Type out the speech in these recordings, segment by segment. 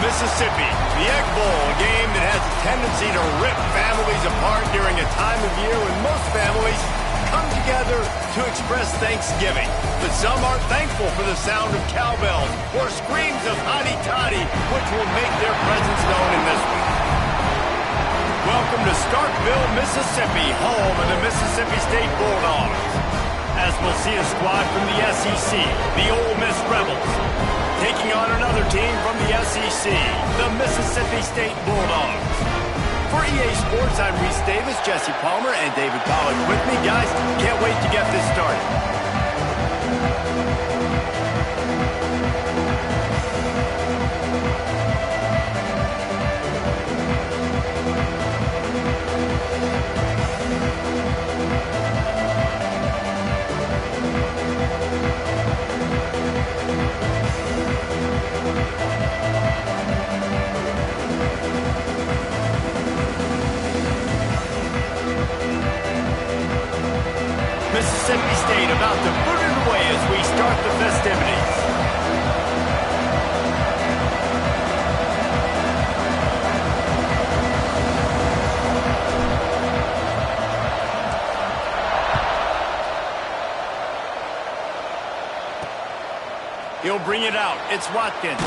Mississippi. The Egg Bowl, a game that has a tendency to rip families apart during a time of year when most families come together to express Thanksgiving. But some are thankful for the sound of cowbells or screams of hotty toddy, which will make their presence known in this one. Welcome to Starkville, Mississippi, home of the Mississippi State Bulldogs. As we'll see a squad from the SEC, the Ole Miss Rebels, taking on another team from the SEC, the Mississippi State Bulldogs. For EA Sports, I'm Reese Davis, Jesse Palmer, and David Pollack with me. Guys, can't wait to get this started. Mississippi State about to put it away as we start the festivities. He'll bring it out. It's Watkins.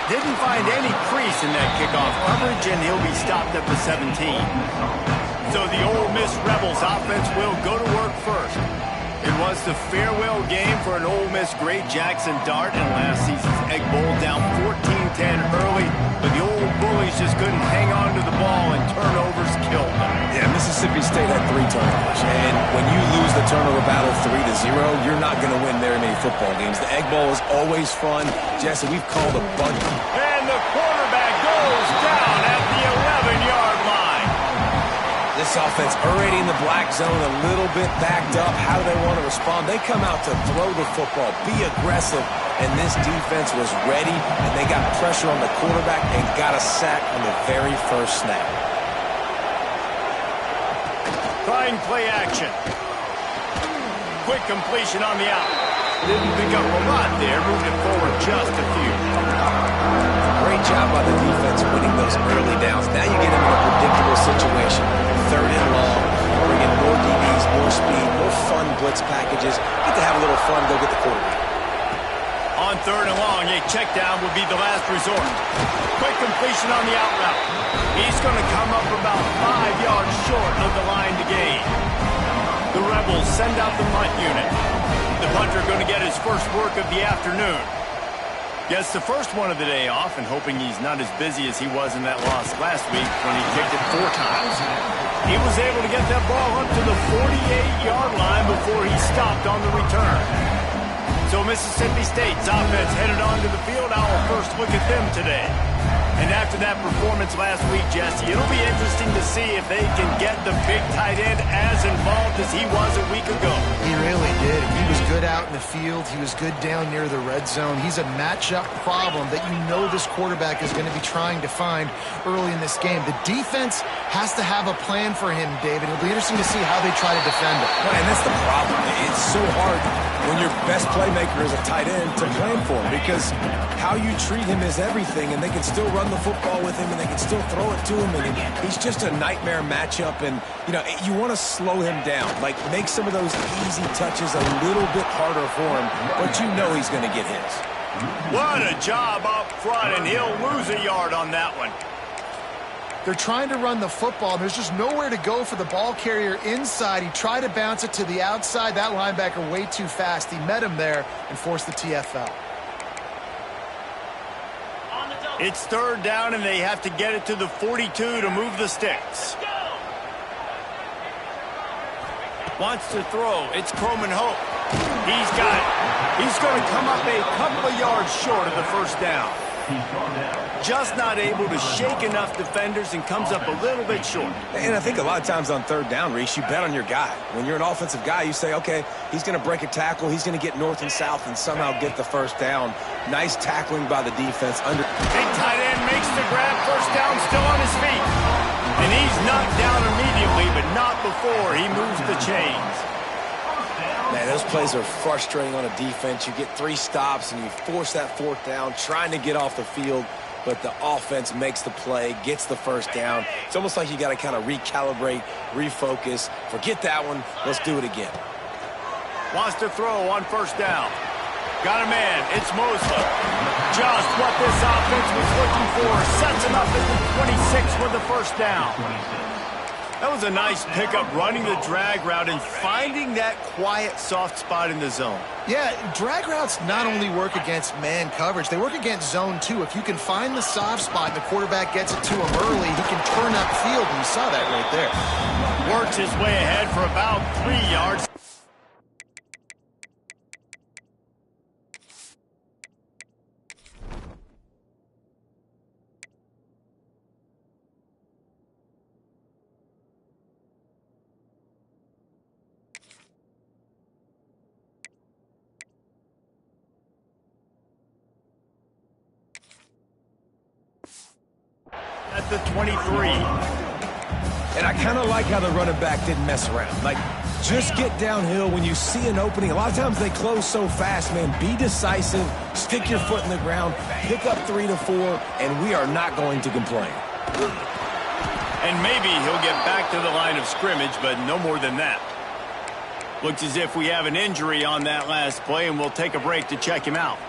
Didn't find any crease in that kickoff coverage, and he'll be stopped at the 17. So the Ole Miss Rebels offense will go to work first. It was the farewell game for an Ole Miss great, Jackson Dart, in last season's Egg Bowl, down 14-10 early, but the old bullies just couldn't hang on to the ball, and turnovers killed them. Yeah, Mississippi State had 3 turnovers, and when you lose the turnover battle 3-0, you're not going to win very many football games. The Egg Bowl is always fun. Jesse, we've called a bunch. And the quarterback goes down at the 11-yard line. This offense already in the black zone, a little bit backed up. How do they want to respond? They come out to throw the football, be aggressive, and this defense was ready, and they got pressure on the quarterback and got a sack on the very first snap. Trying play action. Quick completion on the out. Didn't pick up a lot there, moved it forward just a few. Great job by the defense winning those early downs. Now you get them in a predictable situation. 3rd and long, bring in more DBs, more speed, more fun blitz packages. Get to have a little fun, go get the quarterback. On 3rd and long, a check down will be the last resort. Quick completion on the out route. He's going to come up about 5 yards short of the line to gain. The Rebels send out the punt unit. The punter going to get his first work of the afternoon. Gets the first one of the day off, and hoping he's not as busy as he was in that loss last week when he kicked it 4 times. He was able to get that ball up to the 48-yard line before he stopped on the return. So Mississippi State's offense headed onto the field. I'll first look at them today. And after that performance last week, Jesse, it'll be interesting to see if they can get the big tight end as involved as he was a week ago. He really did. He was good out in the field. He was good down near the red zone. He's a matchup problem that you know this quarterback is going to be trying to find early in this game. The defense has to have a plan for him, David. It'll be interesting to see how they try to defend him. Well, and that's the problem. It's so hard when your best playmaker is a tight end to plan for him, because how you treat him is everything, and they can still run the football with him, and they can still throw it to him, and he's just a nightmare matchup. And you know, you want to slow him down, like make some of those easy touches a little bit harder for him, but you know he's going to get his. What a job up front, and he'll lose a yard on that one. They're trying to run the football. There's just nowhere to go for the ball carrier inside. He tried to bounce it to the outside. That linebacker way too fast. He met him there and forced the TFL. It's 3rd down, and they have to get it to the 42 to move the sticks. Wants to throw. It's Coleman Hope. He's got it. He's going to come up a couple of yards short of the first down. Just not able to shake enough defenders and comes up a little bit short. And I think a lot of times on 3rd down, Reese, you bet on your guy. When you're an offensive guy, you say, okay, he's going to break a tackle, he's going to get north and south and somehow get the first down. Nice tackling by the defense. Big tight end makes the grab, first down, still on his feet. And he's knocked down immediately, but not before he moves the chains. Man, those plays are frustrating on a defense. You get 3 stops and you force that 4th down, trying to get off the field, but the offense makes the play, gets the 1st down. It's almost like you got to kind of recalibrate, refocus. Forget that one. Let's do it again. Wants to throw on 1st down. Got a man. It's Mosley. Just what this offense was looking for. Sets him up at the 26 with the 1st down. That was a nice pickup, running the drag route and finding that quiet, soft spot in the zone. Yeah, drag routes not only work against man coverage, they work against zone too. If you can find the soft spot and the quarterback gets it to him early, he can turn upfield, and you saw that right there. Works his way ahead for about 3 yards. At the 23. And I kind of like how the running back didn't mess around. Like, just get downhill when you see an opening. A lot of times they close so fast, man. Be decisive, stick your foot in the ground, pick up 3 to 4, and we are not going to complain. And maybe he'll get back to the line of scrimmage, but no more than that. Looks as if we have an injury on that last play, and we'll take a break to check him out.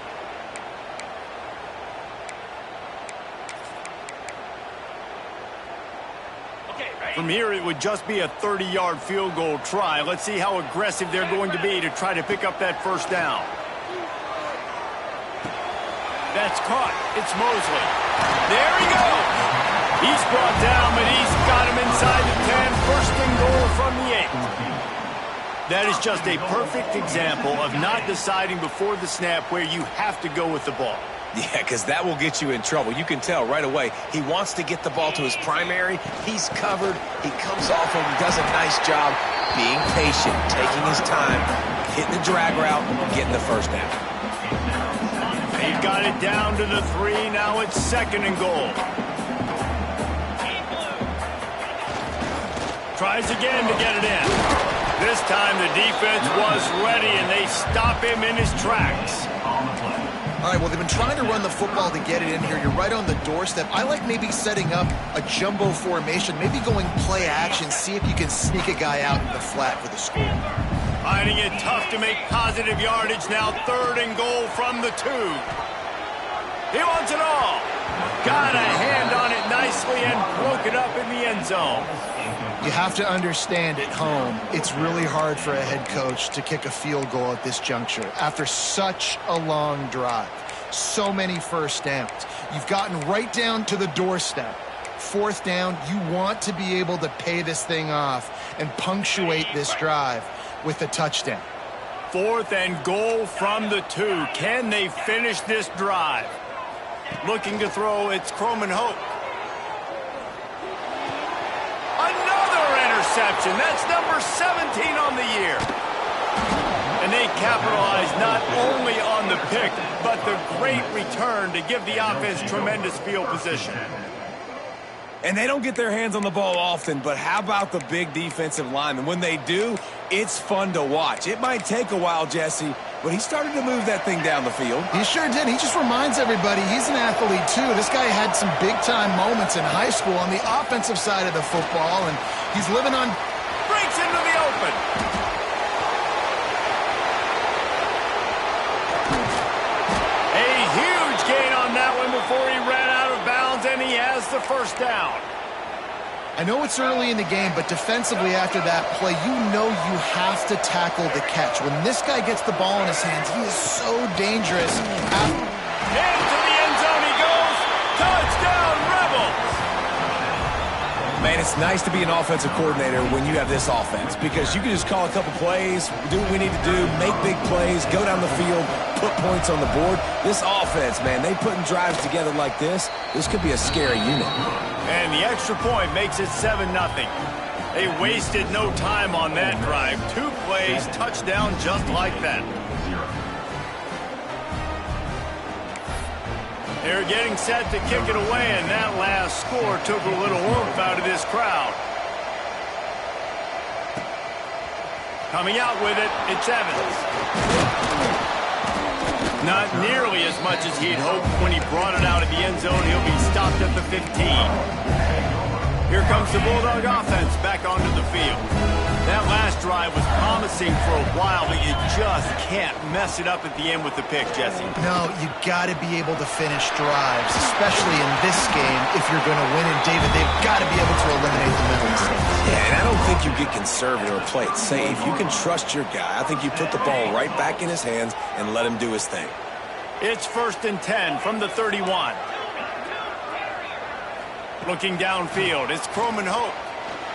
From here, it would just be a 30-yard field goal try. Let's see how aggressive they're going to be to try to pick up that 1st down. That's caught. It's Mosley. There he goes. He's brought down, but he's got him inside the 10. 1st and goal from the 8. That is just a perfect example of not deciding before the snap where you have to go with the ball. Yeah, because that will get you in trouble. You can tell right away. He wants to get the ball to his primary. He's covered. He comes off and does a nice job being patient, taking his time, hitting the drag route, getting the 1st down. He got it down to the 3. Now it's 2nd and goal. Tries again to get it in. This time the defense was ready, and they stop him in his tracks. All right, well, they've been trying to run the football to get it in here. You're right on the doorstep. I like maybe setting up a jumbo formation, maybe going play action, see if you can sneak a guy out in the flat for the score. Finding it tough to make positive yardage now. 3rd and goal from the 2. He wants it all. Got a hand on it nicely and broke it up in the end zone. You have to understand at home, it's really hard for a head coach to kick a field goal at this juncture after such a long drive. So many 1st downs. You've gotten right down to the doorstep. 4th down, you want to be able to pay this thing off and punctuate this drive with a touchdown. 4th and goal from the 2. Can they finish this drive? Looking to throw, it's Croman Hope. Interception. That's number 17 on the year. And they capitalize not only on the pick, but the great return to give the offense tremendous field position. And they don't get their hands on the ball often, but how about the big defensive linemen? When they do, it's fun to watch. It might take a while, Jesse, but he started to move that thing down the field. He sure did. He just reminds everybody he's an athlete, too. This guy had some big-time moments in high school on the offensive side of the football, and he's living on... Breaks into the open. A huge gain on that one before he ran out of bounds, and he has the 1st down. I know it's early in the game, but defensively after that play, you know you have to tackle the catch. When this guy gets the ball in his hands, he is so dangerous. Into the end zone he goes. Touchdown, Rebels! Man, it's nice to be an offensive coordinator when you have this offense because you can just call a couple plays, do what we need to do, make big plays, go down the field, put points on the board. This offense, man, they putting drives together like this could be a scary unit. And the extra point makes it 7-0. They wasted no time on that drive. 2 plays, touchdown just like that. They're getting set to kick it away, and that last score took a little oomph out of this crowd. Coming out with it, it's Evans. Not nearly as much as he'd hoped when he brought it out of the end zone. He'll be stopped at the 15. Here comes the Bulldog offense back onto the field. That last drive was promising for a while, but you just can't mess it up at the end with the pick, Jesse. No, you got to be able to finish drives, especially in this game if you're going to win. And, David, they've got to be able to eliminate the mental mistakes. Yeah, and I don't think you get conservative or play it safe. You can trust your guy. I think you put the ball right back in his hands and let him do his thing. It's 1st and 10 from the 31. Looking downfield, it's Croman Hope.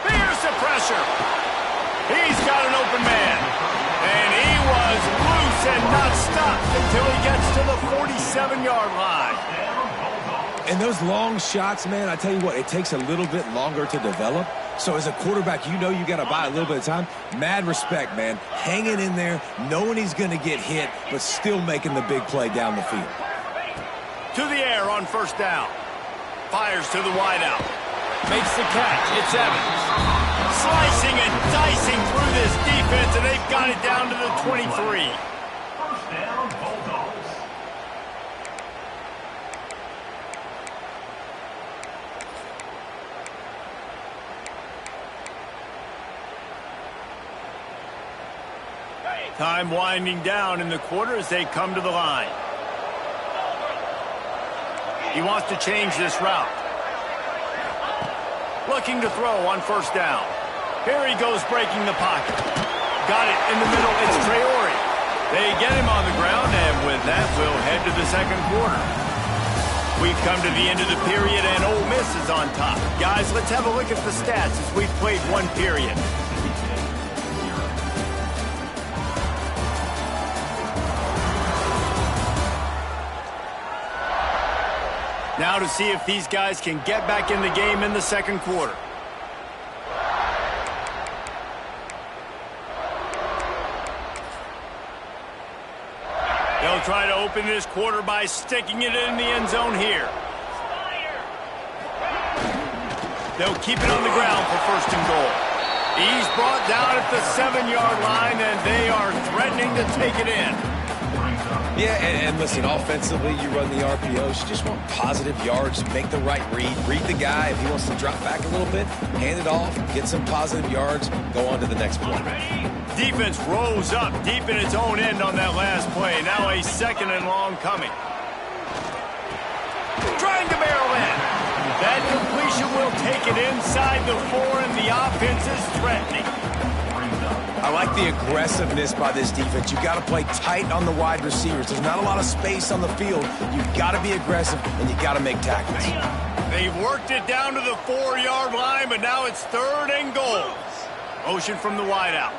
Here's the pressure. He's got an open man. And he was loose and not stopped until he gets to the 47-yard line. And those long shots, man, I tell you what, it takes a little bit longer to develop. So as a quarterback, you know you got to buy a little bit of time. Mad respect, man. Hanging in there, knowing he's going to get hit, but still making the big play down the field. To the air on 1st down. Fires to the wideout. Makes the catch. It's Evans. Slicing and dicing through this defense, and they've got it down to the 23. 1st down, Bulldogs. Time winding down in the quarter as they come to the line. He wants to change this route. Looking to throw on 1st down. Here he goes breaking the pocket. Got it in the middle. It's Traore. They get him on the ground, and with that, we'll head to the 2nd quarter. We've come to the end of the period, and Ole Miss is on top. Guys, let's have a look at the stats as we've played one period. Now to see if these guys can get back in the game in the 2nd quarter. They'll try to open this quarter by sticking it in the end zone here. They'll keep it on the ground for 1st and goal. He's brought down at the 7-yard line, and they are threatening to take it in. Yeah, and listen, offensively, you run the RPOs. You just want positive yards, make the right read the guy. If he wants to drop back a little bit, hand it off, get some positive yards, go on to the next play. Defense rose up deep in its own end on that last play. Now a 2nd and long coming. Trying to barrel in. That completion will take it inside the 4, and the offense is threatening. I like the aggressiveness by this defense. You've got to play tight on the wide receivers. There's not a lot of space on the field. You've got to be aggressive, and you've got to make tackles. They've worked it down to the 4-yard line, but now it's 3rd and goal. Motion from the wideout.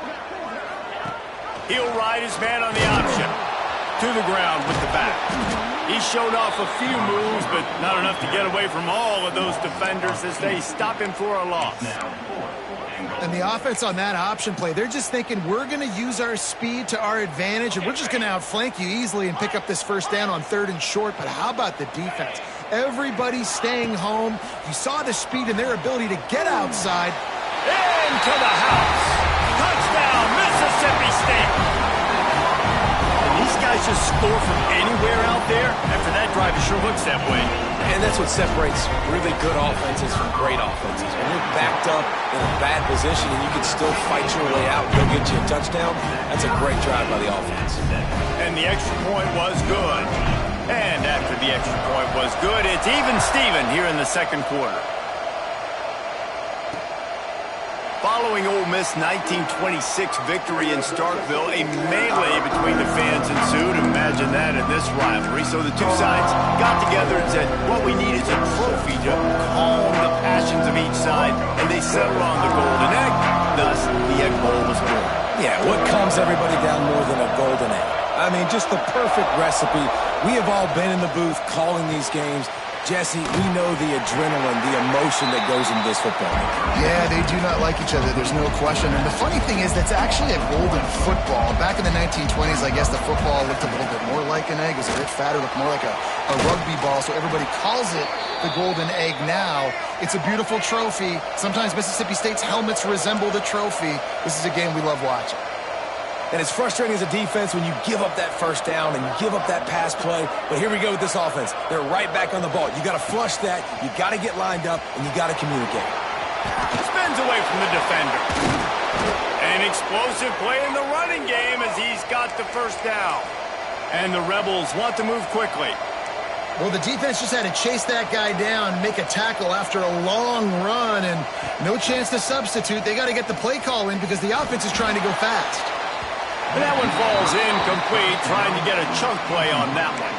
He'll ride his man on the option. To the ground with the back. He showed off a few moves, but not enough to get away from all of those defenders as they stop him for a loss. And the offense on that option play, they're just thinking we're going to use our speed to our advantage, and we're just going to outflank you easily and pick up this 1st down on 3rd and short. But how about the defense? Everybody's staying home. You saw the speed and their ability to get outside. Into the house. Touchdown, Mississippi State. And these guys just score from anywhere out there. After that drive, it sure looks that way. And that's what separates really good offenses from great offenses. When you're backed up in a bad position and you can still fight your way out and go get you a touchdown, that's a great drive by the offense. And the extra point was good. And after the extra point was good, it's even Steven here in the 2nd quarter. Following Ole Miss' 1926 victory in Starkville, a melee between the fans ensued. Imagine that in this rivalry. So the two sides got together and said, what we need is a trophy to calm the passions of each side, and they settled on the golden egg. Thus, the Egg Bowl was born. Yeah, what calms everybody down more than a golden egg? I mean, just the perfect recipe. We have all been in the booth calling these games. Jesse, we know the adrenaline, the emotion that goes into this football game. Yeah, they do not like each other. There's no question. And the funny thing is that's actually a golden football. Back in the 1920s, I guess the football looked a little bit more like an egg. It was a bit fatter, looked more like a rugby ball. So everybody calls it the golden egg now. It's a beautiful trophy. Sometimes Mississippi State's helmets resemble the trophy. This is a game we love watching. And it's frustrating as a defense when you give up that first down and you give up that pass play. But here we go with this offense. They're right back on the ball. You got to flush that. You got to get lined up, and you got to communicate. Spins away from the defender. An explosive play in the running game as he's got the first down. And the Rebels want to move quickly. Well, the defense just had to chase that guy down, make a tackle after a long run, and no chance to substitute. They got to get the play call in because the offense is trying to go fast. And that one falls incomplete, trying to get a chunk play on that one.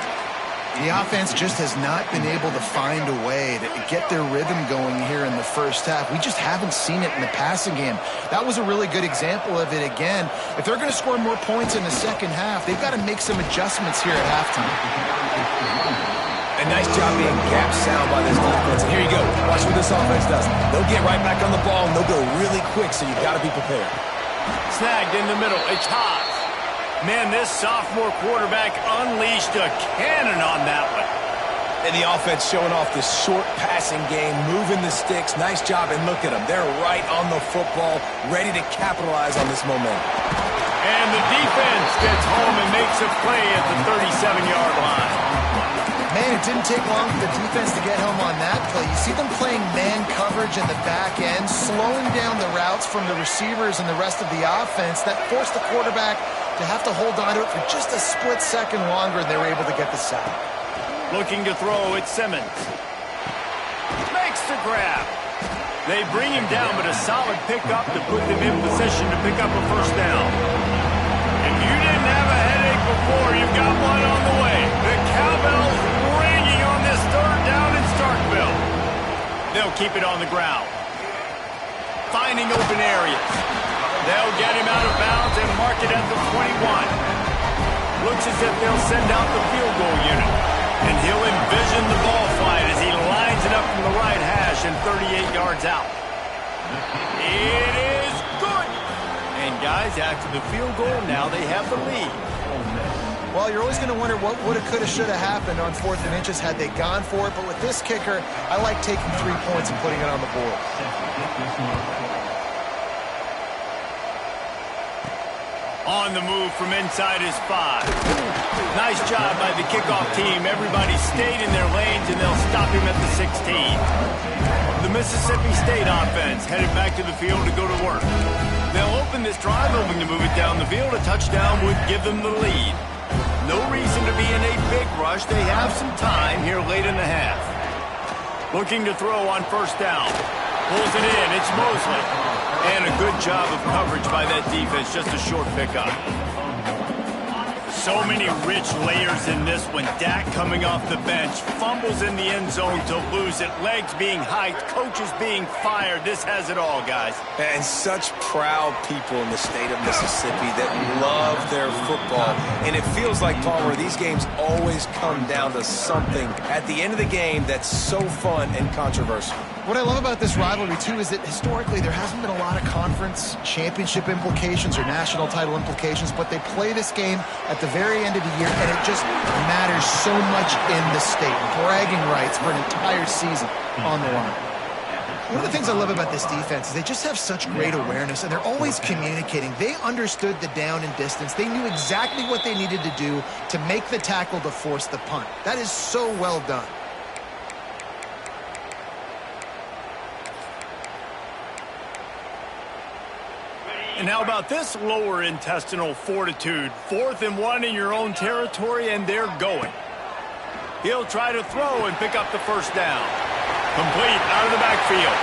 The offense just has not been able to find a way to get their rhythm going here in the first half. We just haven't seen it in the passing game. That was a really good example of it again. If they're going to score more points in the second half, they've got to make some adjustments here at halftime. A nice job being gap sound by this defense. And here you go. Watch what this offense does. They'll get right back on the ball, and they'll go really quick, so you've got to be prepared. Snagged in the middle. It's Haas. Man, this sophomore quarterback unleashed a cannon on that one. And the offense showing off this short passing game, moving the sticks. Nice job, and look at them. They're right on the football, ready to capitalize on this momentum. And the defense gets home and makes a play at the 37-yard line. Man, it didn't take long for the defense to get home on that play. You see them playing man coverage in the back end, slowing down the routes from the receivers and the rest of the offense. That forced the quarterback to have to hold on to it for just a split second longer, and they were able to get the sack. Looking to throw, it's Simmons. Makes the grab. They bring him down, but a solid pickup to put them in position to pick up a first down. If you didn't have a headache before, you've got one on the way. The cowbell's ringing on this third down in Starkville. They'll keep it on the ground. Finding open areas. They'll get him out of bounds and mark it at the 21. Looks as if they'll send out the field goal unit. And he'll envision the ball flight as he lines it up from the right hash and 38 yards out. It is good. And guys, after the field goal, now they have the lead. Well, you're always going to wonder what woulda, coulda, shoulda happened on 4th and inches had they gone for it. But with this kicker, I like taking 3 points and putting it on the board. On the move from inside his 5. Nice job by the kickoff team. Everybody stayed in their lanes, and they'll stop him at the 16. The Mississippi State offense headed back to the field to go to work. They'll open this drive, hoping to move it down the field. A touchdown would give them the lead. No reason to be in a big rush. They have some time here late in the half. Looking to throw on first down. Pulls it in. It's Mosley. And a good job of coverage by that defense. Just a short pickup. So many rich layers in this one. Dak coming off the bench. Fumbles in the end zone to lose it. Legs being hiked. Coaches being fired. This has it all, guys. And such proud people in the state of Mississippi that love their football. And it feels like, Palmer, these games always come down to something at the end of the game that's so fun and controversial. What I love about this rivalry, too, is that historically there hasn't been a lot of conference championship implications or national title implications, but they play this game at the very end of the year, and it just matters so much in the state. Bragging rights for an entire season on the line. One of the things I love about this defense is they just have such great awareness, and they're always communicating. They understood the down and distance. They knew exactly what they needed to do to make the tackle to force the punt. That is so well done. And how about this lower intestinal fortitude? 4th and 1 in your own territory, and they're going. He'll try to throw and pick up the first down. Complete out of the backfield.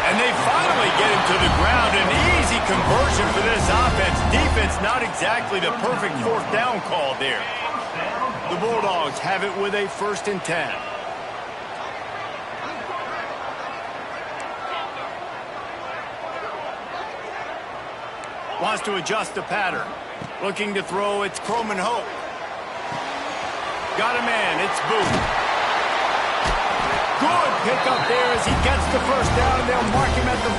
And they finally get him to the ground. An easy conversion for this offense. Defense not exactly the perfect 4th down call there. The Bulldogs have it with a 1st and 10. Wants to adjust the pattern. Looking to throw, it's Croman Hope. Got a man, it's Booth. Good pick up there as he gets the first down, and they'll mark him at the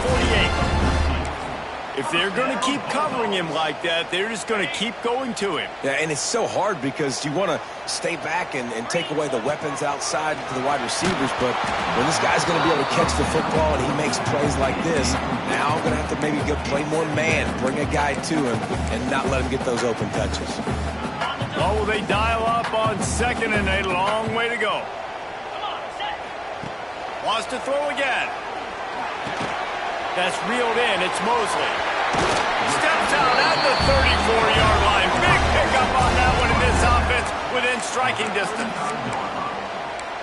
48. If they're going to keep covering him like that, they're just going to keep going to him. Yeah, and it's so hard because you want to stay back and take away the weapons outside to the wide receivers, but when this guy's going to be able to catch the football and he makes plays like this, now I'm going to have to maybe go play more man, bring a guy to him, and not let him get those open touches. Oh, will they dial up on 2nd and a long way to go. Wants to throw again. That's reeled in. It's Mosley. Steps out at the 34-yard line. Big pickup on that one in this offense within striking distance.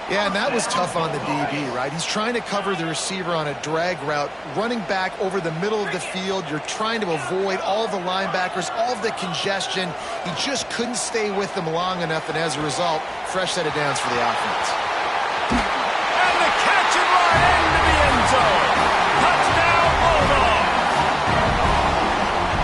Yeah, and that was tough on the DB, right? He's trying to cover the receiver on a drag route, running back over the middle of the field. You're trying to avoid all the linebackers, all of the congestion. He just couldn't stay with them long enough, and as a result, fresh set of downs for the offense. And the catch and run into the end zone. Touchdown, Bulldogs.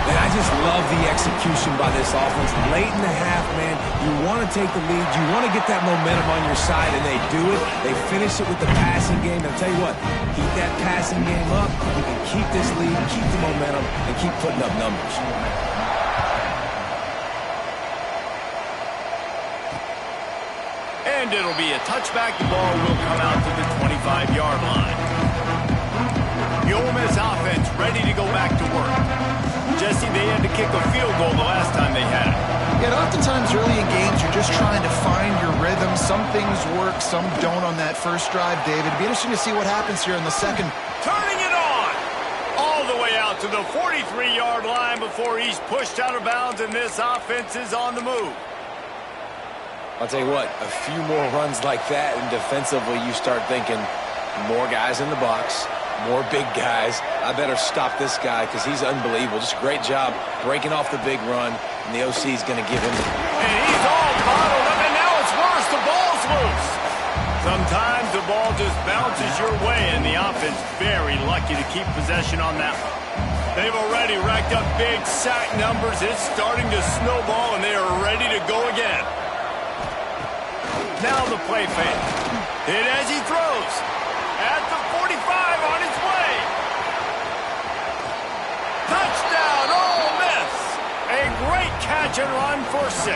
And I just love the execution by this offense. Late in the half, man, you want to take the lead. You want to get that momentum on your side, and they do it. They finish it with the passing game. And I'll tell you what, keep that passing game up. You can keep this lead, keep the momentum, and keep putting up numbers. And it'll be a touchback. The ball will come out to the 25-yard line. The Ole Miss offense ready to go back to work. Jesse, they had to kick a field goal the last time they had it. Yeah, and oftentimes early in games, you're just trying to find your rhythm. Some things work, some don't on that first drive, David. It'd be interesting to see what happens here in the second. Turning it on! All the way out to the 43-yard line before he's pushed out of bounds, and this offense is on the move. I'll tell you what, a few more runs like that, and defensively you start thinking more guys in the box, more big guys. I better stop this guy because he's unbelievable. Just a great job breaking off the big run, and the OC is going to give him. And he's all bottled up, and now it's worse. The ball's loose. Sometimes the ball just bounces your way, and the offense very lucky to keep possession on that one. They've already racked up big sack numbers. It's starting to snowball, and they are ready to go again. Now the play fake. Hit as he throws. At the 45 on his way. Touchdown, Ole Miss. A great catch and run for 6.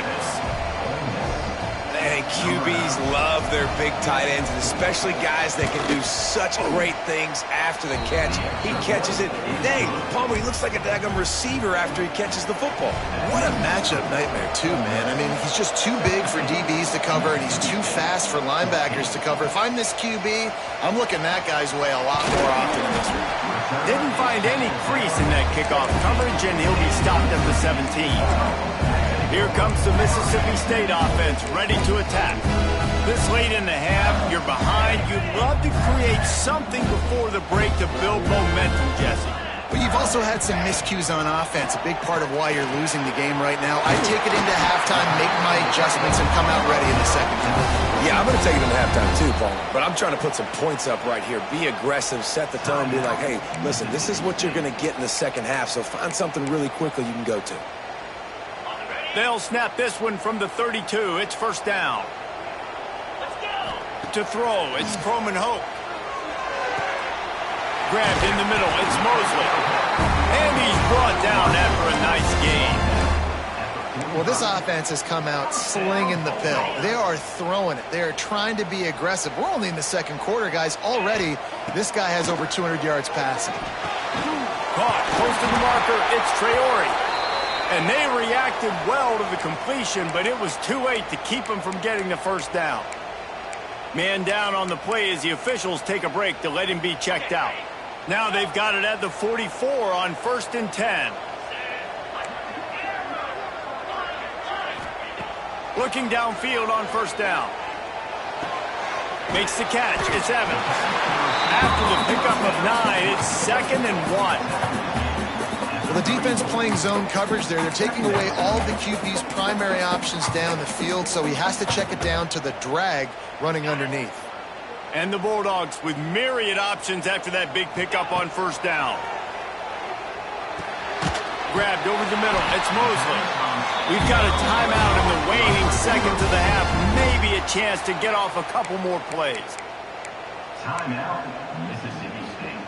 And QBs love their big tight ends, and especially guys that can do such great things after the catch. He catches it. Dang, Palmer, he looks like a daggum receiver after he catches the football. What a matchup nightmare, too, man. I mean, he's just too big for DBs to cover, and he's too fast for linebackers to cover. If I'm this QB, I'm looking that guy's way a lot more often in this week. Didn't find any crease in that kickoff coverage, and he'll be stopped at the 17. Here comes the Mississippi State offense, ready to attack. This late in the half, you're behind. You'd love to create something before the break to build momentum, Jesse. But you've also had some miscues on offense, a big part of why you're losing the game right now. I take it into halftime, make my adjustments, and come out ready in the second half. Yeah, I'm going to take it into halftime too, Paul. But I'm trying to put some points up right here. Be aggressive, set the tone, be like, hey, listen, this is what you're going to get in the second half, so find something really quickly you can go to. They'll snap this one from the 32. It's first down. To throw, it's Croman Hope. Grabbed in the middle, it's Mosley. And he's brought down after a nice gain. Well, this offense has come out slinging the pill. They are throwing it. They are trying to be aggressive. We're only in the second quarter, guys. Already, this guy has over 200 yards passing. Caught, close to the marker, it's Traore. And they reacted well to the completion, but it was too late to keep them from getting the first down. Man down on the play as the officials take a break to let him be checked out. Now they've got it at the 44 on 1st and 10. Looking downfield on first down. Makes the catch. It's Evans. After the pickup of 9, it's 2nd and 1. Well, the defense playing zone coverage there. They're taking away all of the QB's primary options down the field, so he has to check it down to the drag running underneath. And the Bulldogs with myriad options after that big pickup on first down. Grabbed over the middle. It's Mosley. We've got a timeout in the waning seconds of the half. Maybe a chance to get off a couple more plays. Timeout, Mississippi State.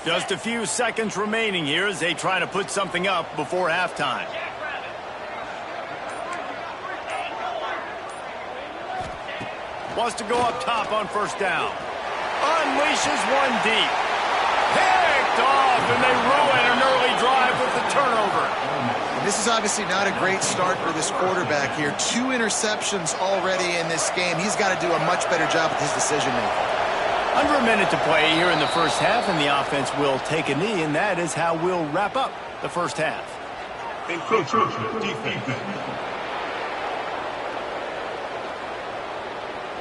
Just a few seconds remaining here as they try to put something up before halftime. Wants to go up top on first down. Unleashes one deep. Picked off, and they ruin an early drive with the turnover. And this is obviously not a great start for this quarterback here. 2 interceptions already in this game. He's got to do a much better job with his decision-making. Under a minute to play here in the first half, and the offense will take a knee, and that is how we'll wrap up the first half.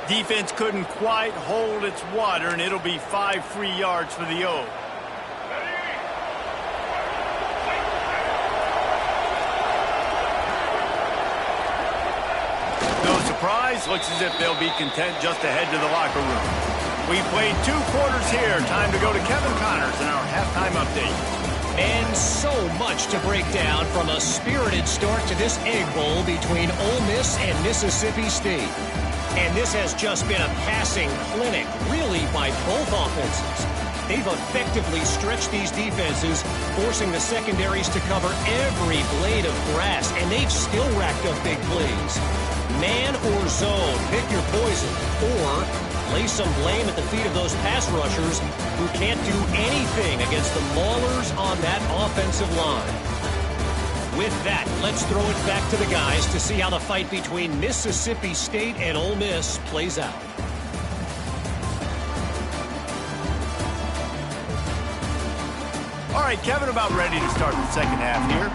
Defense couldn't quite hold its water, and it'll be 5 free yards for the O. No surprise, looks as if they'll be content just to head to the locker room. We played 2 quarters here. Time to go to Kevin Connors in our halftime update. And so much to break down from a spirited start to this Egg Bowl between Ole Miss and Mississippi State. And this has just been a passing clinic, really, by both offenses. They've effectively stretched these defenses, forcing the secondaries to cover every blade of grass, and they've still racked up big plays. Man or zone, pick your poison, or lay some blame at the feet of those pass rushers who can't do anything against the maulers on that offensive line. With that, let's throw it back to the guys to see how the fight between Mississippi State and Ole Miss plays out. All right, Kevin, about ready to start the second half here.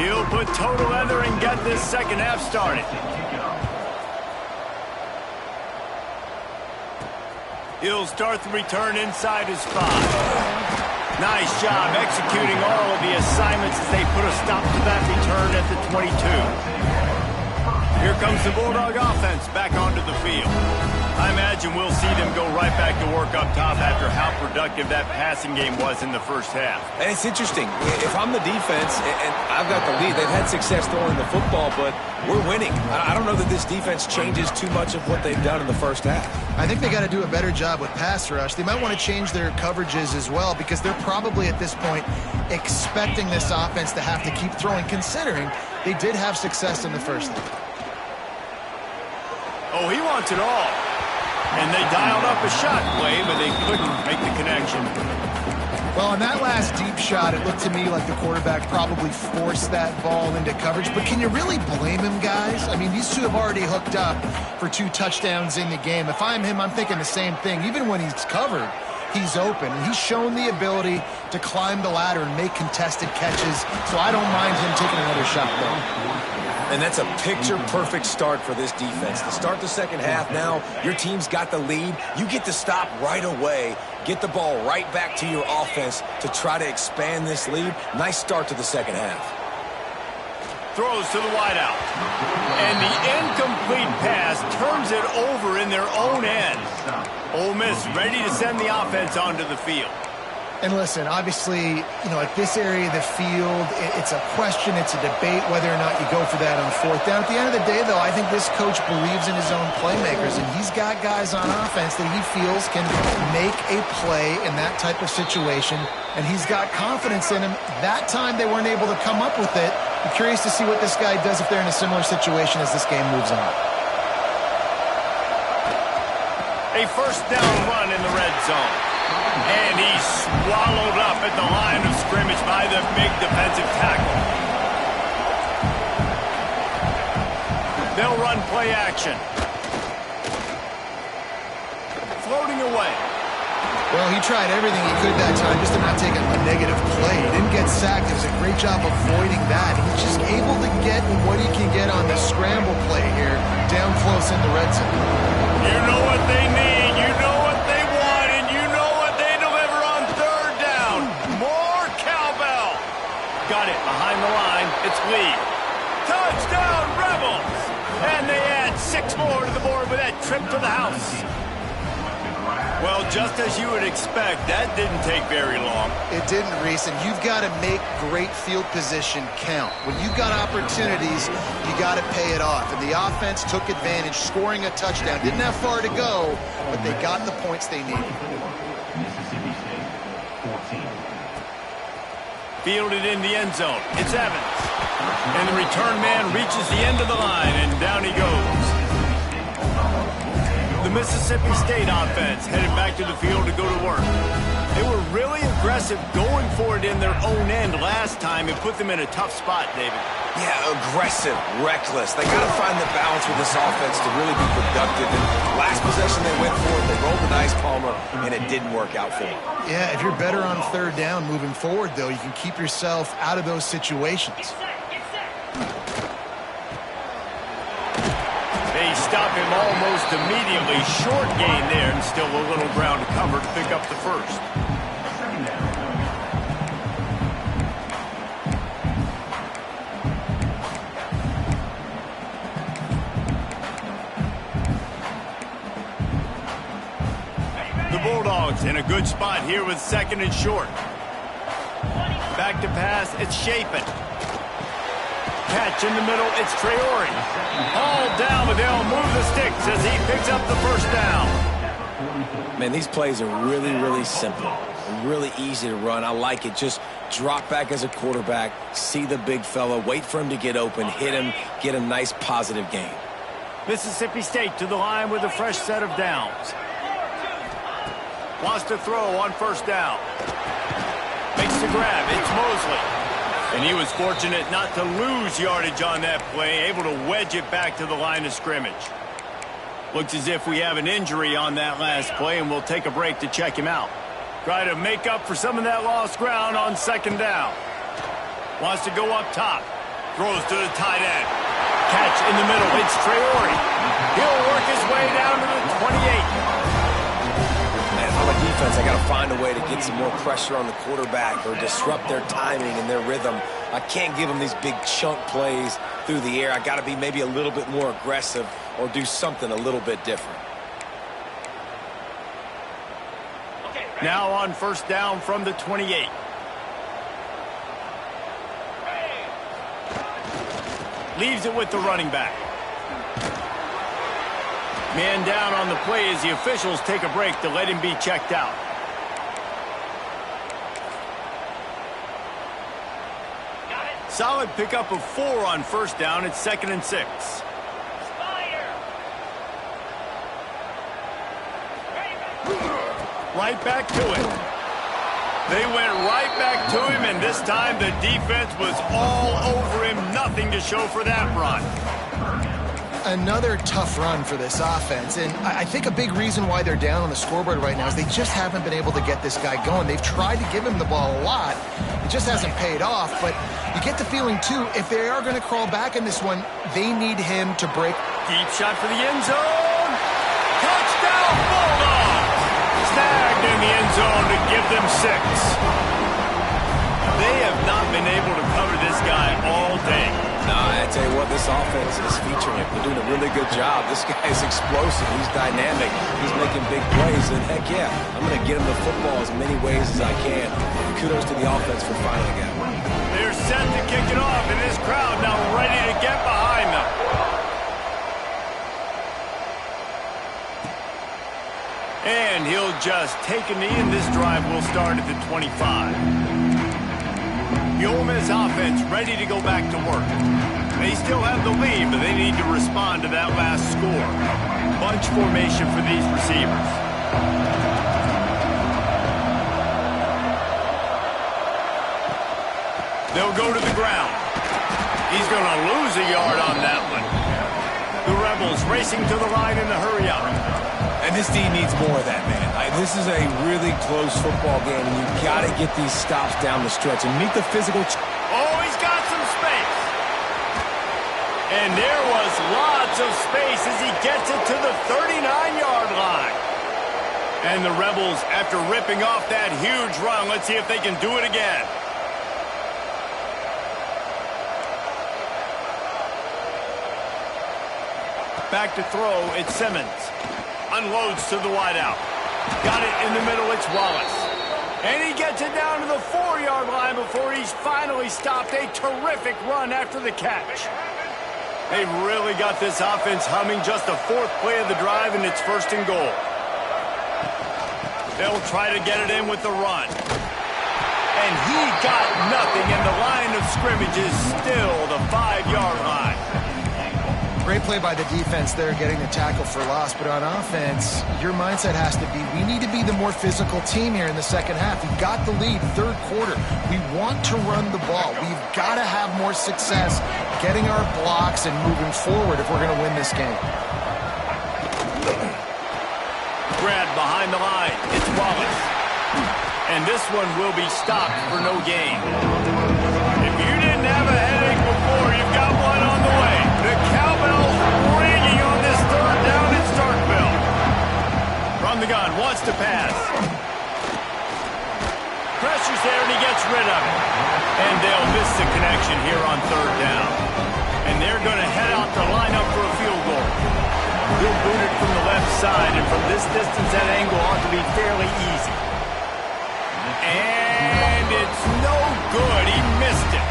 He'll put toe to leather and get this second half started. He'll start the return inside his 5. Nice job executing all of the assignments as they put a stop to that return at the 22. Here comes the Bulldog offense back onto the field. I imagine we'll see them go right back to work up top after how productive that passing game was in the first half. And it's interesting. If I'm the defense and I've got the lead, they've had success throwing the football, but we're winning. I don't know that this defense changes too much of what they've done in the first half. I think they got to do a better job with pass rush. They might want to change their coverages as well because they're probably at this point expecting this offense to have to keep throwing, considering they did have success in the first half. Oh, he wants it all. And they dialed up a shot play, but they couldn't make the connection. Well, on that last deep shot, it looked to me like the quarterback probably forced that ball into coverage. But can you really blame him, guys? I mean, these two have already hooked up for 2 touchdowns in the game. If I'm him, I'm thinking the same thing. Even when he's covered, he's open. And he's shown the ability to climb the ladder and make contested catches. So I don't mind him taking another shot there. And that's a picture-perfect start for this defense. To start the second half now, your team's got the lead. You get to stop right away, get the ball right back to your offense to try to expand this lead. Nice start to the second half. Throws to the wideout. And the incomplete pass turns it over in their own end. Ole Miss ready to send the offense onto the field. And listen, obviously, at this area of the field, it's a question, it's a debate whether or not you go for that on 4th down. At the end of the day, though, I think this coach believes in his own playmakers, and he's got guys on offense that he feels can make a play in that type of situation, and he's got confidence in him. That time they weren't able to come up with it. I'm curious to see what this guy does if they're in a similar situation as this game moves on. A first down run in the red zone. And he's swallowed up at the line of scrimmage by the big defensive tackle. They'll run play action. Floating away. Well, he tried everything he could that time just to not take a negative play. He didn't get sacked. It was a great job avoiding that. He's just able to get what he can get on the scramble play here, down close in the red zone. You know what they need. You know what they want. And you know what they deliver on 3rd down. More cowbell. Got it behind the line. It's Lee. Touchdown, Rebels. And they add 6 more to the board with that trip to the house. Well, just as you would expect, that didn't take very long. It didn't, Reese, and you've got to make great field position count. When you've got opportunities, you got to pay it off. And the offense took advantage, scoring a touchdown. Didn't have far to go, but they got the points they needed. Mississippi State, 14. Fielded in the end zone. It's Evans. And the return man reaches the end of the line, and down he goes. The Mississippi State offense headed back to the field to go to work. They were really aggressive going for it in their own end last time. It put them in a tough spot, David. Yeah, aggressive, reckless. They got to find the balance with this offense to really be productive. And last possession they went for it, they rolled the dice, Palmer, and it didn't work out for them. Yeah, if you're better on third down moving forward, though, you can keep yourself out of those situations. They stop him almost immediately. Short gain there, and still a little ground to cover to pick up the first. The Bulldogs in a good spot here with second and short. Back to pass, it's Chapin. Catch in the middle, it's Traore. All down, but they'll move the sticks as he picks up the first down. Man, these plays are really, really simple and really easy to run. I like it. Just drop back as a quarterback, see the big fella, wait for him to get open, hit him, get a nice positive gain. Mississippi State to the line with a fresh set of downs. Wants to throw on first down. Makes the grab, it's Mosley. And he was fortunate not to lose yardage on that play, able to wedge it back to the line of scrimmage. Looks as if we have an injury on that last play, and we'll take a break to check him out. Try to make up for some of that lost ground on second down. Wants to go up top. Throws to the tight end. Catch in the middle. It's Traore. He'll work his way down to the 28. On the defense, I got to find a way to get some more pressure on the quarterback or disrupt their timing and their rhythm. I can't give them these big chunk plays through the air. I got to be maybe a little bit more aggressive or do something a little bit different. Now on first down from the 28. Leaves it with the running back. Man down on the play as the officials take a break to let him be checked out. Solid pickup of 4 on first down. It's 2nd and 6. Right back to it. They went right back to him, and this time the defense was all over him. Nothing to show for that run. Another tough run for this offense, and I think a big reason why they're down on the scoreboard right now is they just haven't been able to get this guy going. They've tried to give him the ball a lot. It just hasn't paid off, but you get the feeling, too, if they are going to crawl back in this one, they need him to break. Deep shot for the end zone. Touchdown, Bulldogs! Snagged in the end zone to give them 6. They have not been able to cover this guy all day. Nah, I tell you what, this offense is featuring him. They're doing a really good job. This guy is explosive. He's dynamic. He's making big plays. And heck yeah, I'm going to get him the football as many ways as I can. Kudos to the offense for finding him. They're set to kick it off, and this crowd now ready to get behind them. And he'll just take a knee, and this drive will start at the 25. The Ole Miss offense ready to go back to work. They still have the lead, but they need to respond to that last score. Bunch formation for these receivers. They'll go to the ground. He's going to lose a yard on that one. The Rebels racing to the line in the hurry-up. And this team needs more of that, man. This is a really close football game, and you've got to get these stops down the stretch and meet the physical. Oh, he's got some space. And there was lots of space as he gets it to the 39-yard line. And the Rebels, after ripping off that huge run, let's see if they can do it again. Back to throw, it's Simmons. Unloads to the wideout. Got it in the middle, it's Wallace. And he gets it down to the 4-yard line before he's finally stopped. A terrific run after the catch. They've really got this offense humming. Just the 4th play of the drive, and it's 1st and goal. They'll try to get it in with the run. And he got nothing, and the line of scrimmage is still the 5-yard line. Great play by the defense there, getting the tackle for loss. But on offense, your mindset has to be, we need to be the more physical team here in the second half. We've got the lead, 3rd quarter. We want to run the ball. We've got to have more success getting our blocks and moving forward if we're going to win this game. Grab behind the line. It's Wallace. And this one will be stopped for no gain. If you didn't have a headache before, you've got one on the way. The cowbell's ringing on this 3rd down in Starkville. From the gun, wants to pass. Pressure's there, and he gets rid of it. And they'll miss the connection here on 3rd down. And they're going to head out to line up for a field goal. He'll boot it from the left side, and from this distance, that angle ought to be fairly easy. And it's no good. He missed it.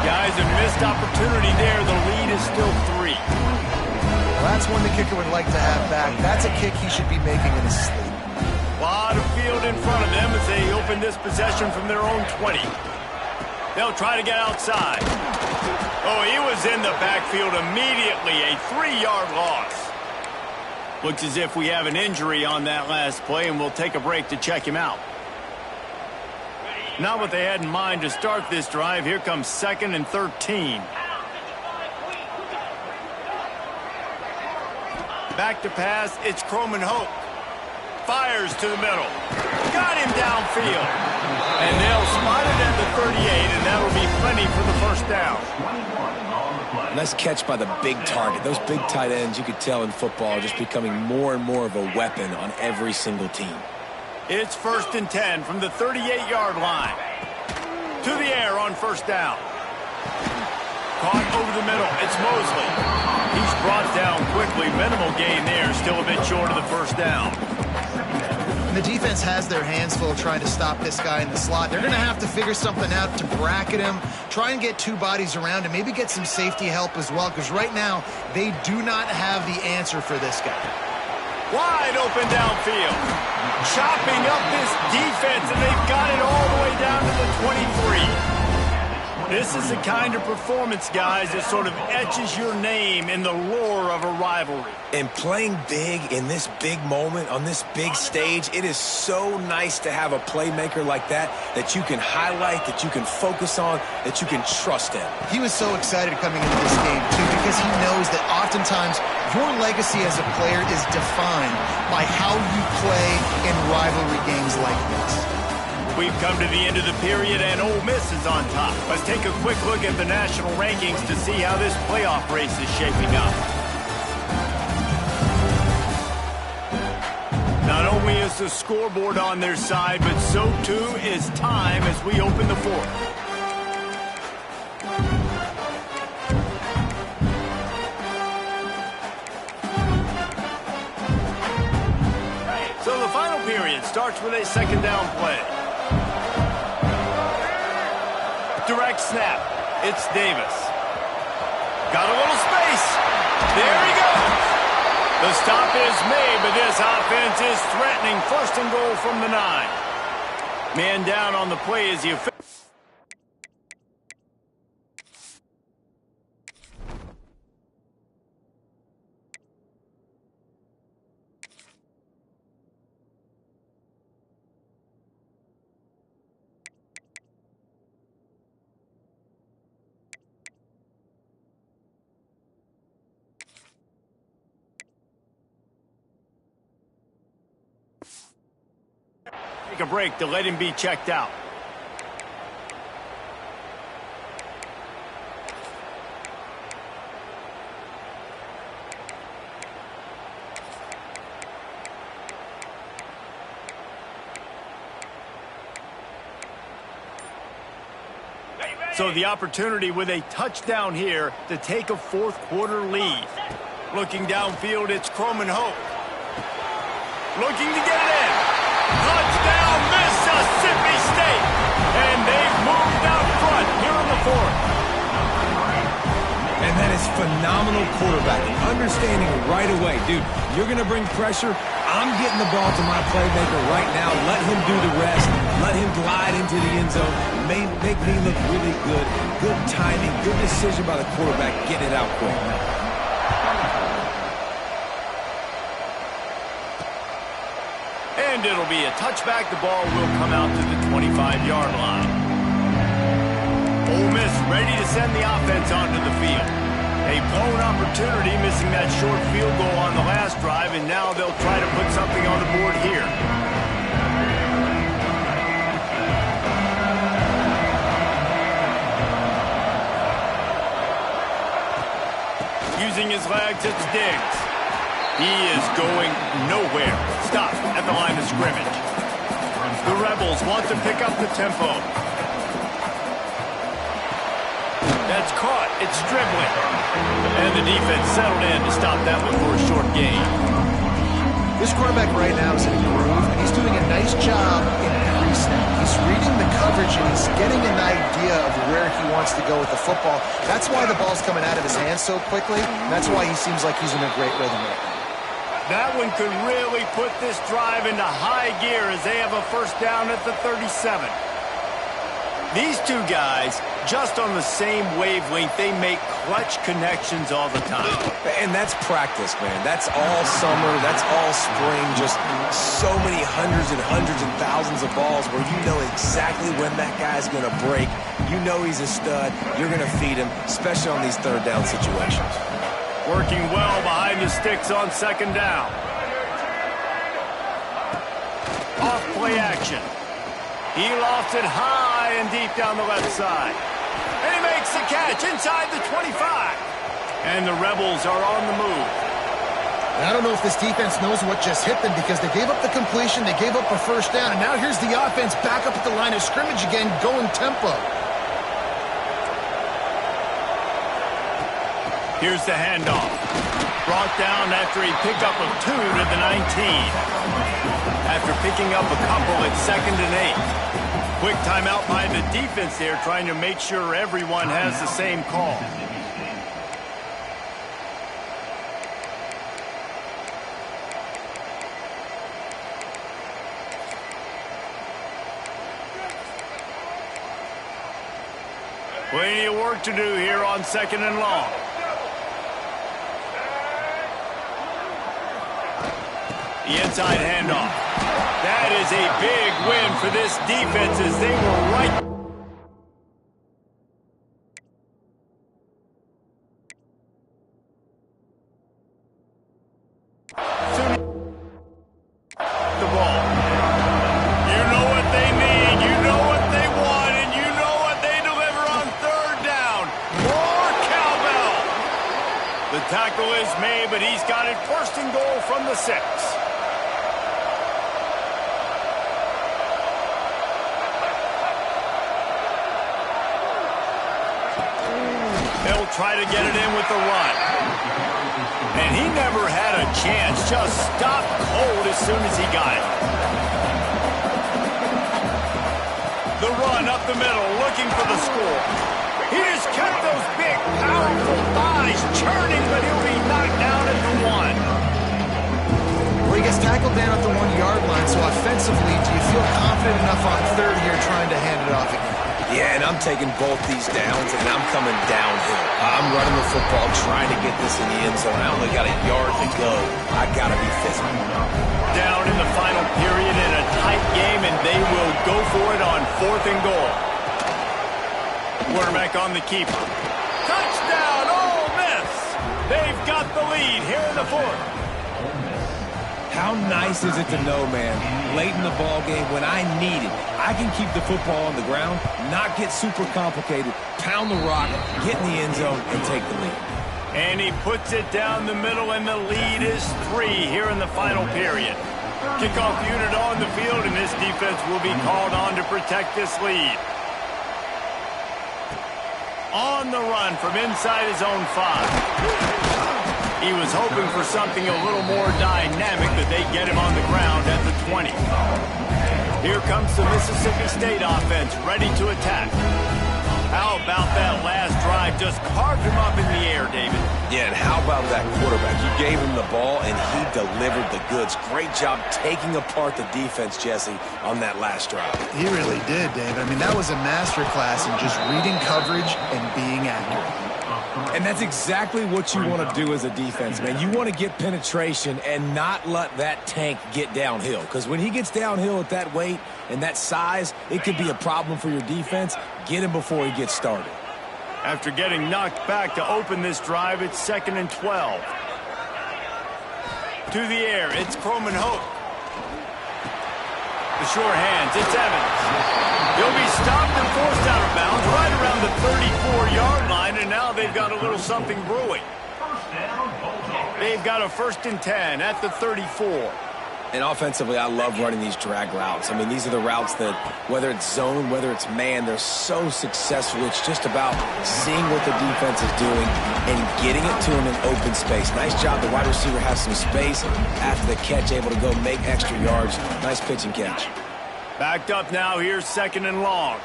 Guys, a missed opportunity there. The lead is still 3. Well, that's one the kicker would like to have back. That's a kick he should be making in his sleep. A lot of field in front of them as they open this possession from their own 20. They'll try to get outside. Oh, he was in the backfield immediately. A 3-yard loss. Looks as if we have an injury on that last play, and we'll take a break to check him out. Not what they had in mind to start this drive. Here comes 2nd and 13. Back to pass. It's Croman Hope. Fires to the middle. Got him downfield. And they'll spot it at the 38, and that'll be plenty for the 1st down. Nice catch by the big target. Those big tight ends, you could tell in football, are just becoming more and more of a weapon on every single team. It's 1st and 10 from the 38-yard line. To the air on 1st down. Caught over the middle. It's Mosley. He's brought down quickly. Minimal gain there. Still a bit short of the 1st down. And the defense has their hands full trying to stop this guy in the slot. They're going to have to figure something out to bracket him, try and get 2 bodies around him, maybe get some safety help as well, because right now they do not have the answer for this guy. Wide open downfield. Chopping up this defense, and they've got it all the way down to the 23. This is the kind of performance, guys, that sort of etches your name in the lore of a rivalry. And playing big in this big moment, on this big stage, it is so nice to have a playmaker like that you can highlight, that you can focus on, that you can trust in. He was so excited coming into this game, too, because he knows that oftentimes your legacy as a player is defined by how you play in rivalry games like this. We've come to the end of the period, and Ole Miss is on top. Let's take a quick look at the national rankings to see how this playoff race is shaping up. Not only is the scoreboard on their side, but so too is time as we open the 4th. So the final period starts with a 2nd down play. Direct snap. It's Davis. Got a little space. There he goes. The stop is made, but this offense is threatening. 1st and goal from the 9. Man down on the play as the official. Take a break to let him be checked out. So the opportunity with a touchdown here to take a 4th quarter lead. Looking downfield, it's Croman Hope. looking to get it in. Touchdown, Mississippi State. And they've moved out front here in the fourth. And that is phenomenal quarterbacking. Understanding right away, dude, you're going to bring pressure. I'm getting the ball to my playmaker right now. Let him do the rest. Let him glide into the end zone. Make me look really good. Good timing. Good decision by the quarterback getting it out quick. And it'll be a touchback. The ball will come out to the 25-yard line. Ole Miss ready to send the offense onto the field. A blown opportunity, missing that short field goal on the last drive, and now they'll try to put something on the board here. Using his legs, it's Diggs. He is going nowhere. Stop at the line of scrimmage. The Rebels want to pick up the tempo. That's caught. It's dribbling. And the defense settled in to stop that one for a short gain. This quarterback right now is in a groove, and he's doing a nice job in every snap. He's reading the coverage, and he's getting an idea of where he wants to go with the football. That's why the ball's coming out of his hands so quickly. That's why he seems like he's in a great rhythm right now. That one could really put this drive into high gear as they have a first down at the 37. These two guys, just on the same wavelength, they make clutch connections all the time. And that's practice, man. That's all summer. That's all spring. Just so many hundreds and thousands of balls where you know exactly when that guy's going to break. You know he's a stud. You're going to feed him, especially on these third down situations. Working well behind the sticks on second down. Off play action. He lofts it high and deep down the left side. And he makes the catch inside the 25. And the Rebels are on the move. I don't know if this defense knows what just hit them because they gave up the completion, they gave up a first down, and now here's the offense back up at the line of scrimmage again, going tempo. Here's the handoff. Brought down after a pickup of 2 to the 19. After picking up a couple at 2nd and 8. Quick timeout by the defense there, trying to make sure everyone has the same call. Plenty of work to do here on 2nd and long. The inside handoff. That is a big win for this defense as they were right. The ball. You know what they need, you know what they want, and you know what they deliver on third down. More cowbell. The tackle is made, but he's got it 1st and goal from the 6. He'll try to get it in with the run. And he never had a chance. Just stopped cold as soon as he got it. The run up the middle, looking for the score. He just kept those big, powerful thighs churning, but he'll be knocked down at the 1. Well, he gets tackled down at the 1-yard line, so offensively, do you feel confident enough on third here trying to hand it off again? Yeah, and I'm taking both these downs, and I'm coming downhill. I'm running the football, trying to get this in the end zone. I only got a yard to go. I got to be physical. Down in the final period in a tight game, and they will go for it on 4th and goal. Quarterback on the keeper. Touchdown, Ole Miss! They've got the lead here in the 4th. How nice is it to know, man, late in the ball game when I need it, I can keep the football on the ground, not get super complicated, pound the rock, get in the end zone, and take the lead. And he puts it down the middle, and the lead is 3 here in the final period. Kickoff unit on the field, and this defense will be called on to protect this lead. On the run from inside his own 5. He was hoping for something a little more dynamic, but they get him on the ground at the 20. Here comes the Mississippi State offense, ready to attack. How about that last drive? Just carved him up in the air, David. Yeah, and how about that quarterback? You gave him the ball, and he delivered the goods. Great job taking apart the defense, Jesse, on that last drive. He really did, Dave. I mean, that was a masterclass in just reading coverage and being accurate. And that's exactly what you want to do as a defense, man. You want to get penetration and not let that tank get downhill. Because when he gets downhill at that weight and that size, it could be a problem for your defense. Get him before he gets started. After getting knocked back to open this drive, it's 2nd and 12. To the air, it's Croman Hope. The sure hands, it's Evans. He'll be stopped and forced out of bounds right around the 34-yard line, and now they've got a little something brewing. They've got a 1st and 10 at the 34. And offensively, I love running these drag routes. I mean, these are the routes that, whether it's zone, whether it's man, they're so successful. It's just about seeing what the defense is doing and getting it to him in open space. Nice job. The wide receiver has some space after the catch, able to go make extra yards. Nice pitch and catch. Backed up now. Here's 2nd and long.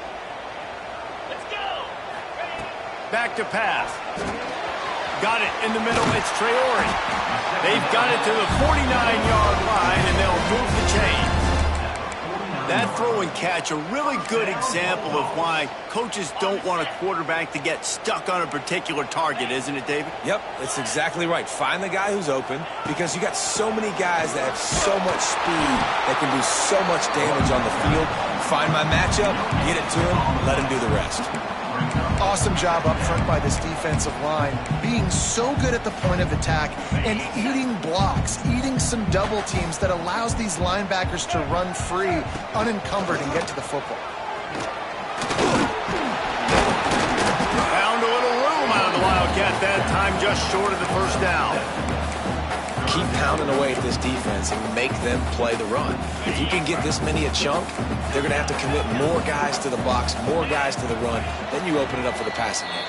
Let's go. Back to pass. Got it in the middle. It's Traore. They've got it to the 49-yard line, and they'll move the chain. That throw and catch, a really good example of why coaches don't want a quarterback to get stuck on a particular target, isn't it, David? Yep, that's exactly right. Find the guy who's open, because you got so many guys that have so much speed that can do so much damage on the field. Find my matchup, get it to him, let him do the rest. Awesome job up front by this defensive line, being so good at the point of attack and eating blocks, eating some double teams that allows these linebackers to run free, unencumbered, and get to the football. Found a little room out of the Wildcat that time, just short of the 1st down. Keep pounding away at this defense and make them play the run. If you can get this many a chunk, they're going to have to commit more guys to the box, more guys to the run. Then you open it up for the passing game.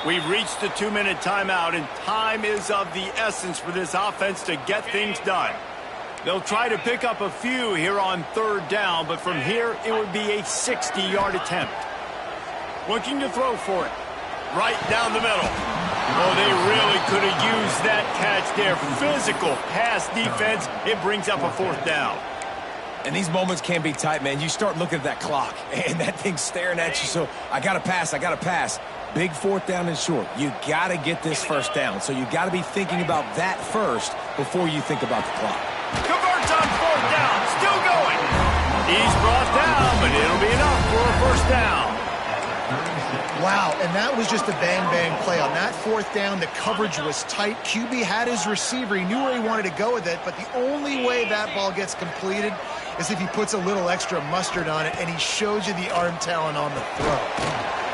We've reached the 2-minute timeout, and time is of the essence for this offense to get things done. They'll try to pick up a few here on 3rd down, but from here it would be a 60-yard attempt. Looking to throw for it. Right down the middle. Oh, they really could have used that catch there. Physical pass defense. It brings up a 4th down. And these moments can be tight, man. You start looking at that clock, and that thing's staring at you. So I got to pass, I got to pass. Big 4th down and short. You got to get this 1st down. So you got to be thinking about that first before you think about the clock. Converts on 4th down. Still going. He's brought down, but it'll be enough for a 1st down. Wow, and that was just a bang-bang play. On that 4th down, the coverage was tight. QB had his receiver. He knew where he wanted to go with it, but the only way that ball gets completed is if he puts a little extra mustard on it, and he shows you the arm talent on the throw.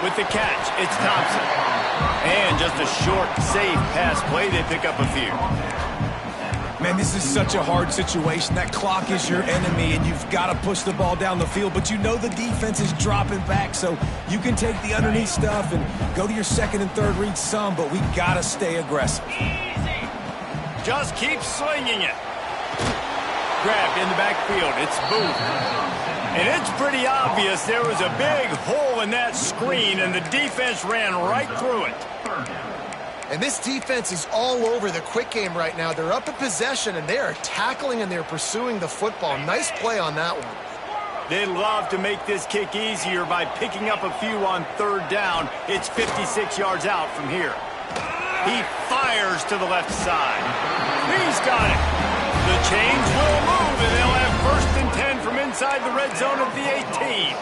With the catch, it's Thompson. And just a short, safe pass play. They pick up a few. Man, this is such a hard situation. That clock is your enemy, and you've got to push the ball down the field, but you know the defense is dropping back, so you can take the underneath stuff and go to your 2nd and 3rd read some, but we got to stay aggressive. Just keep swinging it. Grabbed in the backfield. It's Booth. And it's pretty obvious there was a big hole in that screen, and the defense ran right through it. And this defense is all over the quick game right now. They're up in possession, and they are tackling, and they're pursuing the football. Nice play on that one. They'd love to make this kick easier by picking up a few on 3rd down. It's 56 yards out from here. He fires to the left side. He's got it. The chains will move, and they'll have 1st and 10 from inside the red zone of the 18.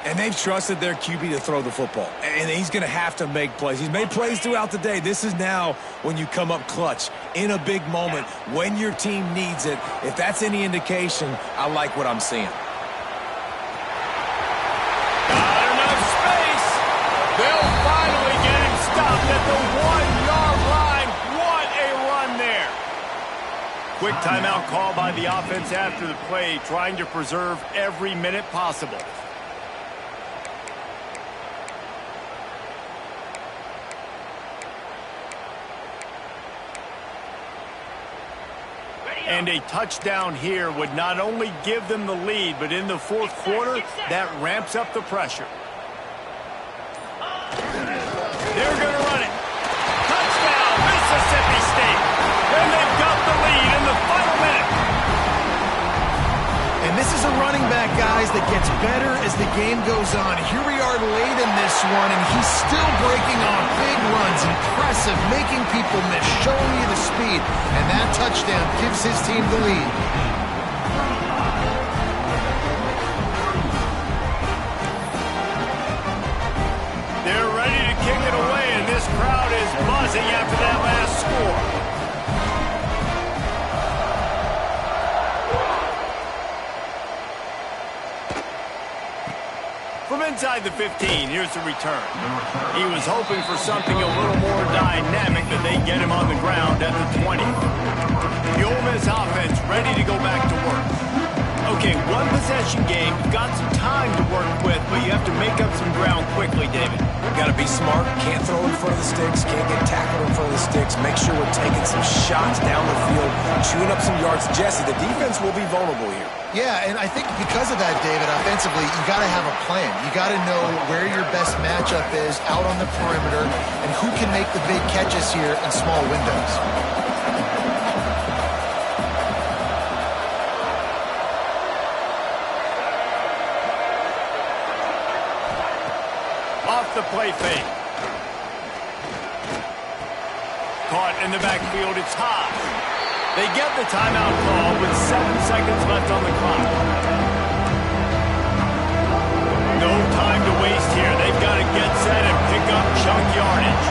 And they've trusted their QB to throw the football. And he's going to have to make plays. He's made plays throughout the day. This is now when you come up clutch in a big moment when your team needs it. If that's any indication, I like what I'm seeing. Got enough space. They'll finally get him stopped at the 1-yard line. What a run there. Quick timeout call by the offense after the play, trying to preserve every minute possible. And a touchdown here would not only give them the lead, but in the fourth quarter, that ramps up the pressure. They're going to run it. Touchdown, Mississippi State. And they've got the lead in the final minute. And this is a running back, guys, that gets better as the game goes on. Here we are late in this one, and he's still breaking on big runs. Impressive, making people miss, showing you the speed. And that touchdown gives his team the lead. They're ready to kick it away, and this crowd is buzzing after that last score. From inside the 15, here's the return. He was hoping for something a little more dynamic, but they get him on the ground at the 20. The Ole Miss offense ready to go back to work. Okay, one possession game. You've got some time to work with, but you have to make up some ground quickly, David. Got to be smart. Can't throw in front of the sticks. Can't get tackled in front of the sticks. Make sure we're taking some shots down the field, chewing up some yards. Jesse, the defense will be vulnerable here. Yeah, and I think because of that, David, offensively, you got to have a plan. You got to know where your best matchup is out on the perimeter and who can make the big catches here in small windows. Off the play fake. Caught in the backfield, it's high. They get the timeout call with 7 seconds left on the clock. No time to waste here. They've got to get set and pick up chunk yardage.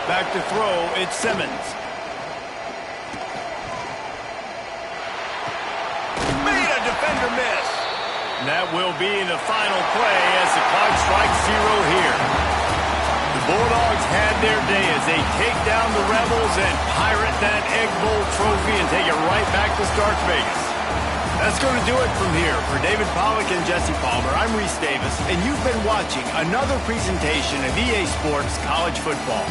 Back to throw, it's Simmons. Made a defender miss. And that will be the final play as the clock strikes 0 here. The Bulldogs had their day as they take down the Rebels and pirate that Egg Bowl trophy and take it right back to Stark Vegas. That's going to do it from here. For David Pollack and Jesse Palmer, I'm Reese Davis, and you've been watching another presentation of EA Sports College Football.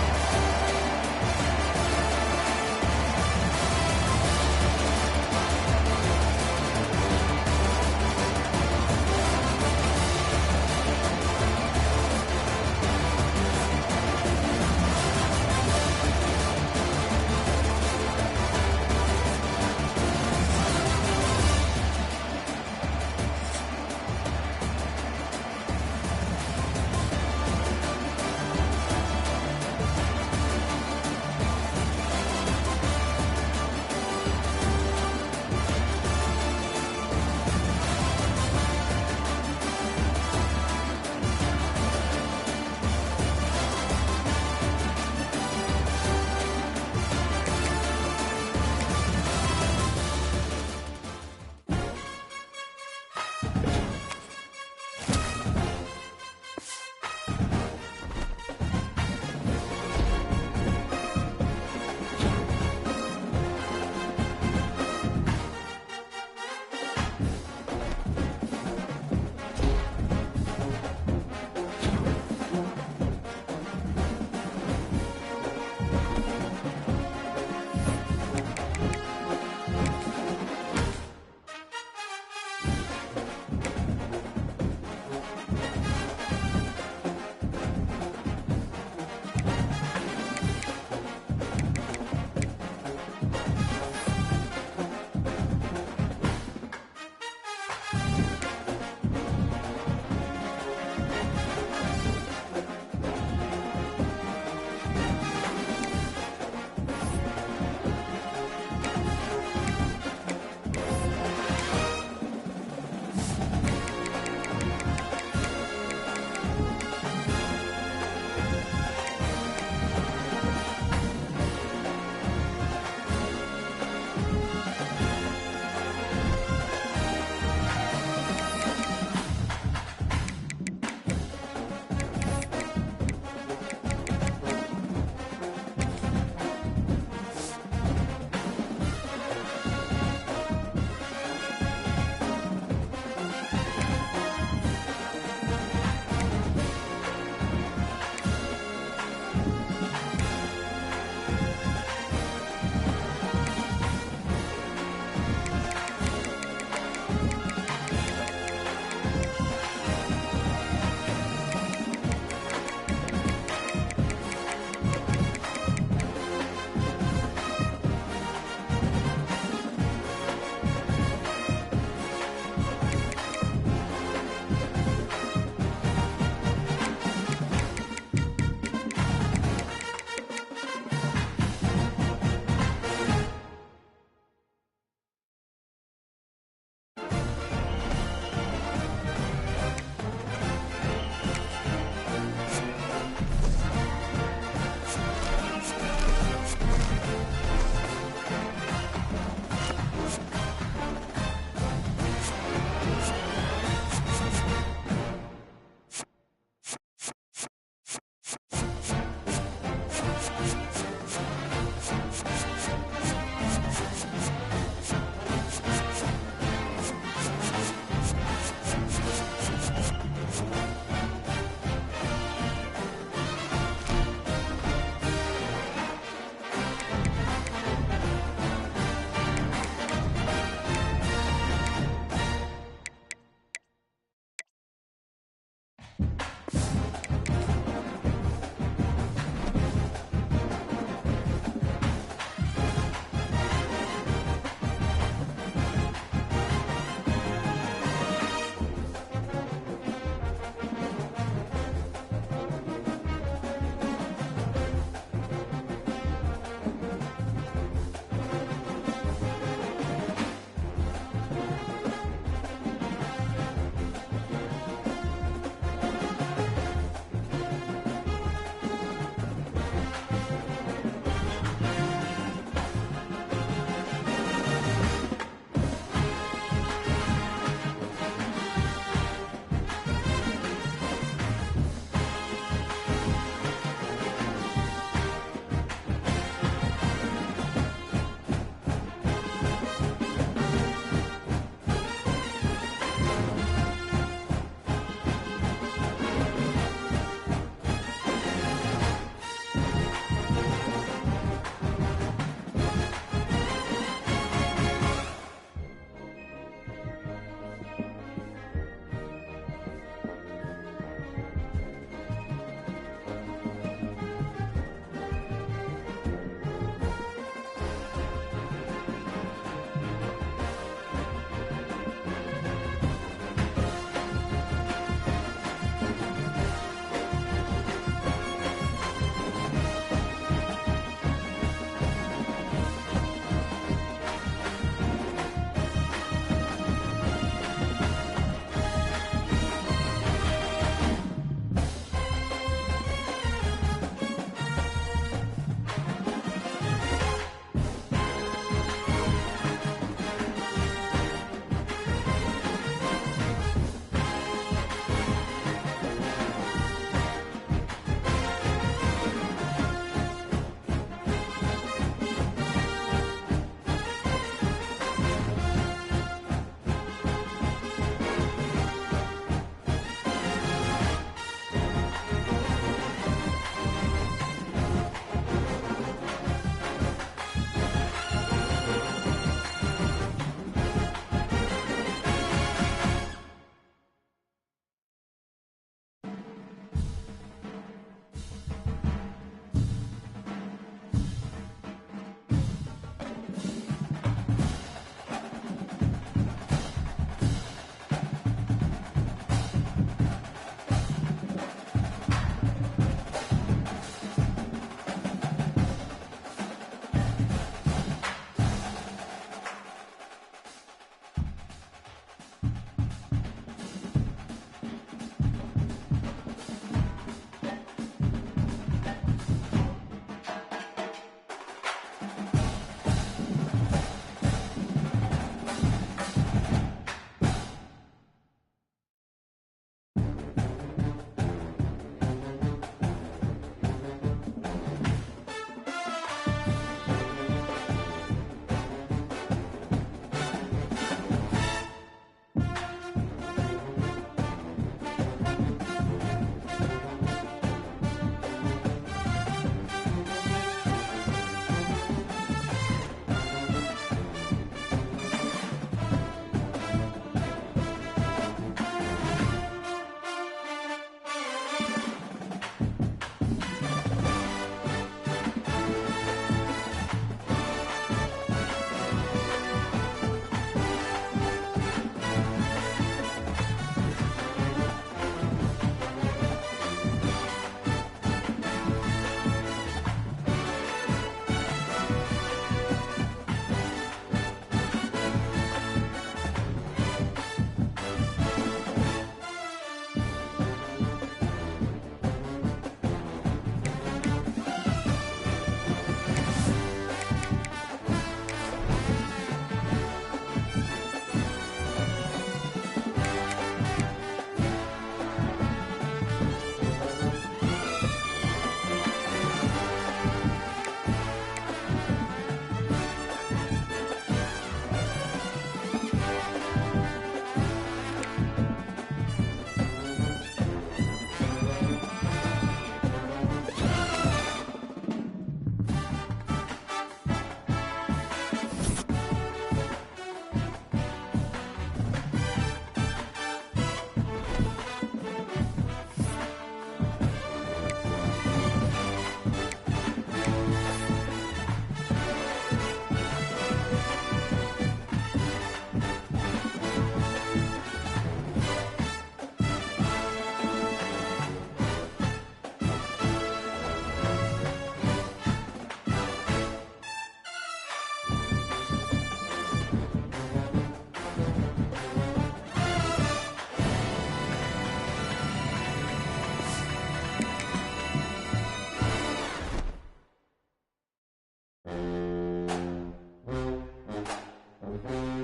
Bye.